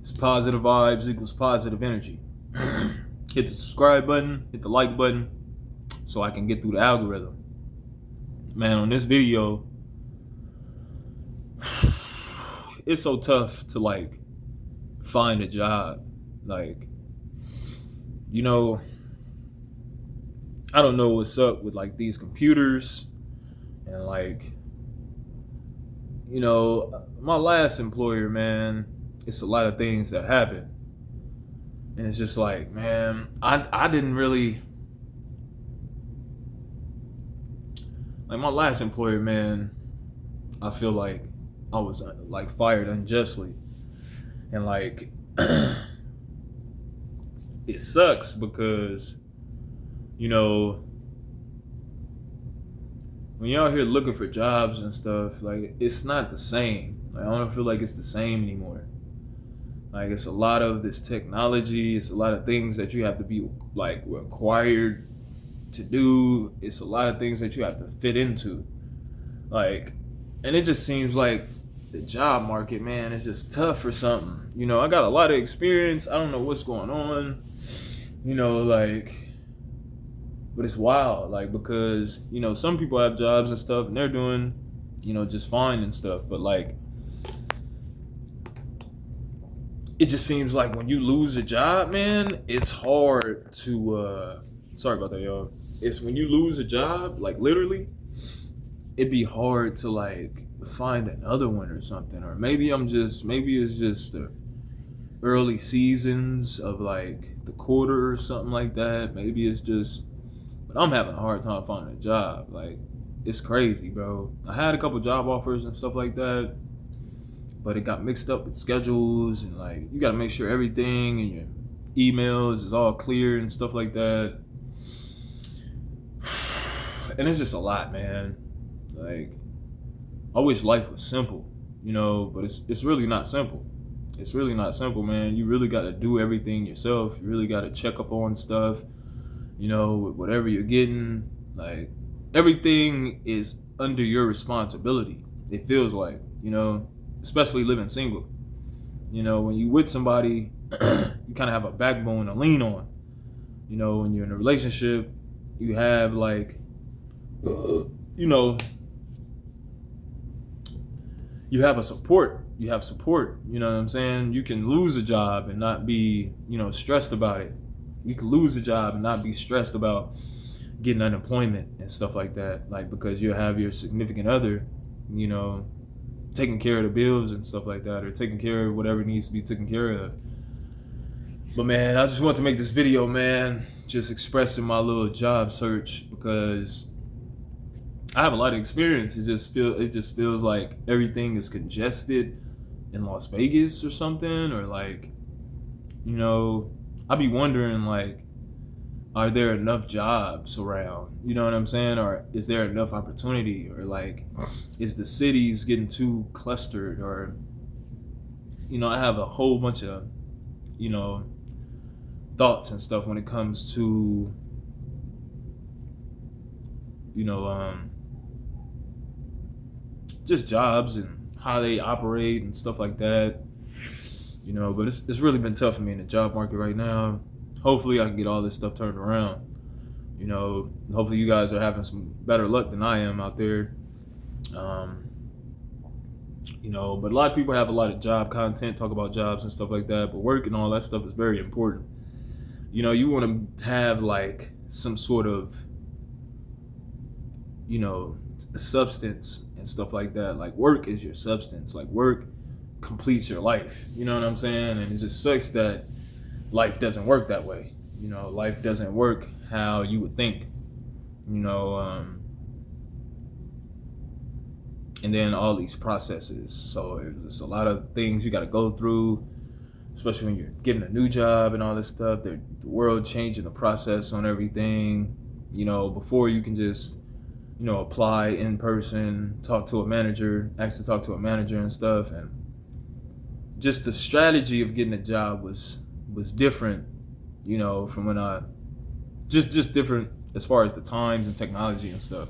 It's positive vibes equals positive energy. Hit the subscribe button, hit the like button, so I can get through the algorithm. Man, on this video, it's so tough to like find a job. Like, you know, I don't know what's up with like these computers and like, you know, my last employer, man, it's a lot of things that happen. And it's just like, man, I didn't really like my last employer, man. I feel like I was like fired unjustly. And like it sucks because, you know, when you're out here looking for jobs and stuff, like it's not the same. Like I don't feel like it's the same anymore. Like it's a lot of this technology, it's a lot of things that you have to be like required to do. It's a lot of things that you have to fit into. Like, and it just seems like the job market, man, is just tough or something. You know, I got a lot of experience. I don't know what's going on. You know, like, but it's wild, like, because, you know, some people have jobs and stuff and they're doing, you know, just fine and stuff. But like, it just seems like when you lose a job, man, it's hard to, sorry about that, y'all. It's when you lose a job, like literally, it'd be hard to like find another one or something. Or maybe it's just the early seasons of like the quarter or something like that. Maybe it's just, but I'm having a hard time finding a job. Like, it's crazy, bro. I had a couple job offers and stuff like that, but it got mixed up with schedules and like you got to make sure everything in your emails is all clear and stuff like that. And it's just a lot, man. Like, I wish life was simple, you know, but it's really not simple. It's really not simple, man. You really got to do everything yourself. You really got to check up on stuff, you know, with whatever you're getting. Like, everything is under your responsibility. It feels like, you know, especially living single. You know, when you with somebody, you kind of have a backbone to lean on. You know, when you're in a relationship, you have like, you know, you have a support. You have support. You know what I'm saying? You can lose a job and not be, you know, stressed about it. You can lose a job and not be stressed about getting unemployment and stuff like that. Like, because you have your significant other, you know, taking care of the bills and stuff like that, or taking care of whatever needs to be taken care of. But man, I just want to make this video, man, just expressing my little job search because I have a lot of experience. It just feels like everything is congested in Las Vegas or something, or like, you know, I be wondering like, are there enough jobs around? You know what I'm saying? Or is there enough opportunity? Or like, is the cities getting too clustered? Or, you know, I have a whole bunch of, you know, thoughts and stuff when it comes to, you know, just jobs and how they operate and stuff like that, you know. But it's really been tough for me in the job market right now. Hopefully I can get all this stuff turned around, you know. Hopefully you guys are having some better luck than I am out there, you know. But a lot of people have a lot of job content, talk about jobs and stuff like that, but work and all that stuff is very important. You know, you want to have like some sort of, you know, substance and stuff like that. Like, work is your substance. Like, work completes your life. You know what I'm saying? And it just sucks that life doesn't work that way. You know, life doesn't work how you would think. You know, and then all these processes. So there's a lot of things you got to go through, especially when you're getting a new job and all this stuff. The world changing the process on everything. You know, before you can just, you know, apply in person, talk to a manager, ask to talk to a manager and stuff. And just the strategy of getting a job was different, you know, from when I, just different as far as the times and technology and stuff.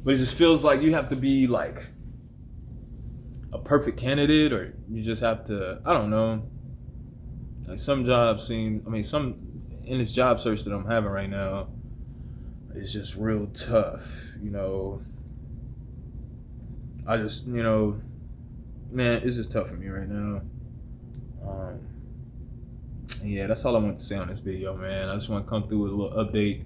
But it just feels like you have to be like a perfect candidate, or you just have to, I don't know. Like some jobs seem, I mean, some in this job search that I'm having right now, it's just real tough. You know, I just, you know, man, it's just tough for me right now. Yeah, that's all I want to say on this video, man. I just want to come through with a little update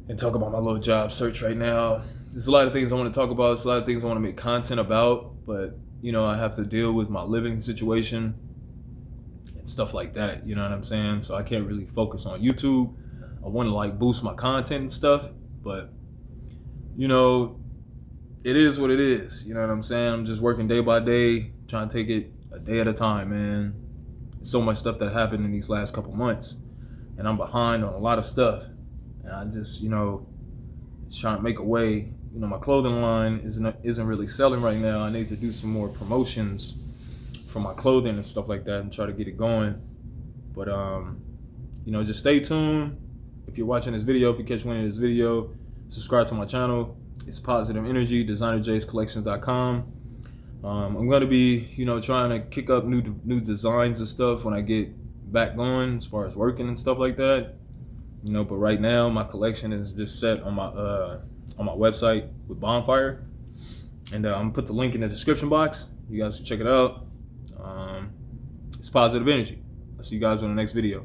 and talk about my little job search right now. There's a lot of things I want to talk about. There's a lot of things I want to make content about, but you know, I have to deal with my living situation and stuff like that. You know what I'm saying? So I can't really focus on YouTube. I want to like boost my content and stuff, but you know, it is what it is. You know what I'm saying? I'm just working day by day, trying to take it a day at a time, man. So much stuff that happened in these last couple months, and I'm behind on a lot of stuff. And I just, you know, just trying to make a way. You know, my clothing line isn't really selling right now. I need to do some more promotions for my clothing and stuff like that and try to get it going. But you know, just stay tuned. If you're watching this video, if you catch one of this video, subscribe to my channel. It's Positive Energy, Dezignerjayscollections.com. I'm gonna be, you know, trying to kick up new designs and stuff when I get back going as far as working and stuff like that. You know, but right now my collection is just set on my website with Bonfire, and I'm gonna put the link in the description box. You guys can check it out. It's Positive Energy. I'll see you guys on the next video.